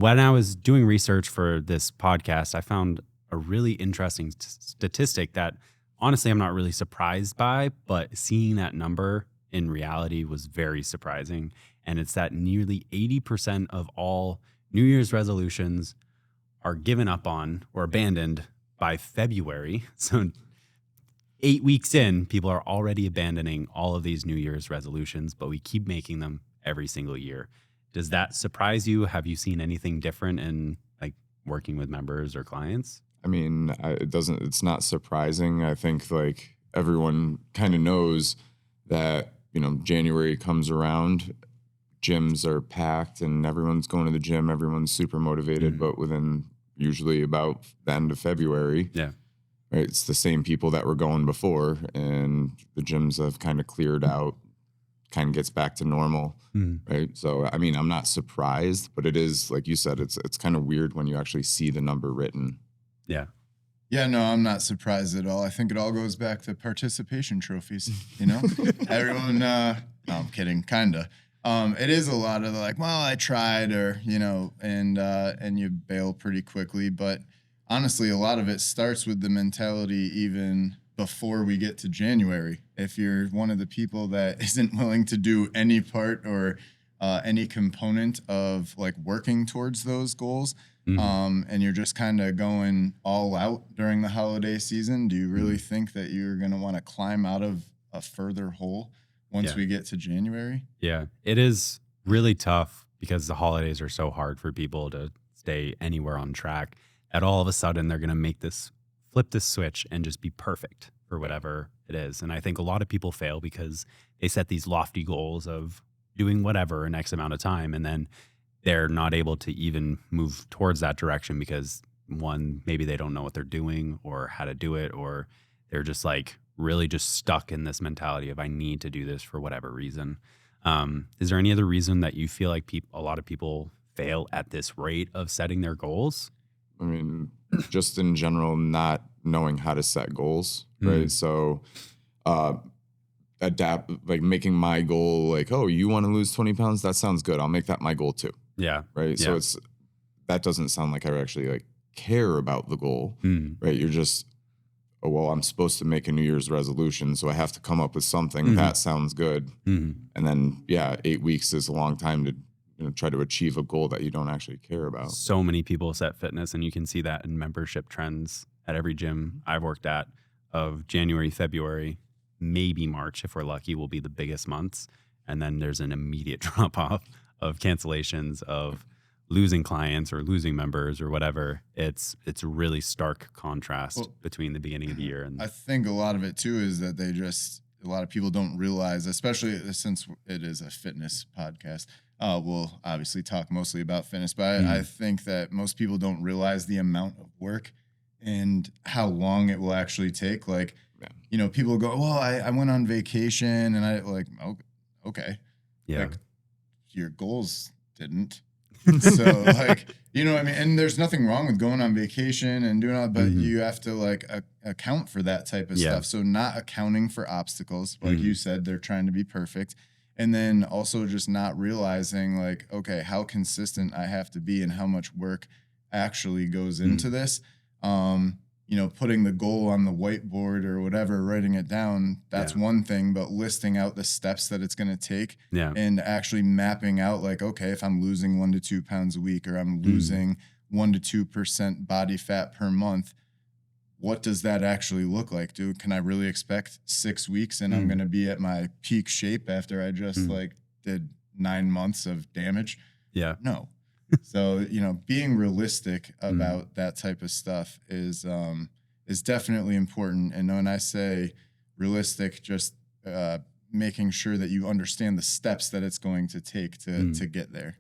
When I was doing research for this podcast, I found a really interesting statistic that honestly I'm not really surprised by, but seeing that number in reality was very surprising. And it's that nearly 80% of all New Year's resolutions are given up on or abandoned by February. So 8 weeks in, people are already abandoning all of these New Year's resolutions, but we keep making them every single year. Does that surprise you? Have you seen anything different in like working with members or clients? I mean, it's not surprising. I think like everyone kind of knows that, January comes around, gyms are packed and everyone's going to the gym. Everyone's super motivated, but within usually about the end of February, Yeah. right, it's the same people that were going before and the gyms have kind of cleared out, kind of gets back to normal. Right. So, I mean, I'm not surprised, but it is, like you said, it's kind of weird when you actually see the number written. Yeah. Yeah, no, I'm not surprised at all. I think it all goes back to participation trophies, Everyone, no, I'm kidding, kind of. It is a lot of like, well, I tried or, and you bail pretty quickly. But honestly, a lot of it starts with the mentality even before we get to January. If you're one of the people that isn't willing to do any part or any component of like working towards those goals, and you're just kind of going all out during the holiday season, do you really think that you're going to want to climb out of a further hole once we get to January? Yeah, it is really tough because the holidays are so hard for people to stay anywhere on track. That all of a sudden they're going to flip this switch and just be perfect for whatever it is. And I think a lot of people fail because they set these lofty goals of doing whatever in X amount of time. And then they're not able to even move towards that direction because one, maybe they don't know what they're doing or how to do it, or they're just like really just stuck in this mentality of I need to do this for whatever reason. Is there any other reason that you feel like a lot of people fail at this rate of setting their goals? I mean, just in general, not knowing how to set goals, right? So, adapt, like making my goal, like, oh, you want to lose 20 pounds? That sounds good. I'll make that my goal too. Yeah. Right. Yeah. So that doesn't sound like I actually like care about the goal, right? You're just, oh, well, I'm supposed to make a New Year's resolution, so I have to come up with something that sounds good. And then, 8 weeks is a long time to try to achieve a goal that you don't actually care about. So many people set fitness, and you can see that in membership trends at every gym I've worked at of January, February, maybe March, if we're lucky, will be the biggest months. And then there's an immediate drop off of cancellations, of losing clients or losing members or whatever. It's a really stark contrast between the beginning of the year. And I think a lot of it too is that a lot of people don't realize, especially since it is a fitness podcast. We'll obviously talk mostly about fitness, but I think that most people don't realize the amount of work and how long it will actually take. Like, people go, well, I went on vacation and I like, okay. Yeah. Like, your goals didn't. So like, what I mean? And there's nothing wrong with going on vacation and doing all that, but you have to like account for that type of stuff. So not accounting for obstacles. Like you said, they're trying to be perfect. And then also just not realizing like, okay, how consistent I have to be and how much work actually goes into this. Putting the goal on the whiteboard or whatever, writing it down, that's one thing, but listing out the steps that it's going to take and actually mapping out like, okay, if I'm losing 1 to 2 pounds a week or I'm losing 1 to 2% body fat per month, what does that actually look like, dude? Can I really expect 6 weeks and I'm going to be at my peak shape after I just like did 9 months of damage? Yeah. No. So, being realistic about that type of stuff is definitely important. And when I say realistic, just making sure that you understand the steps that it's going to take to get there.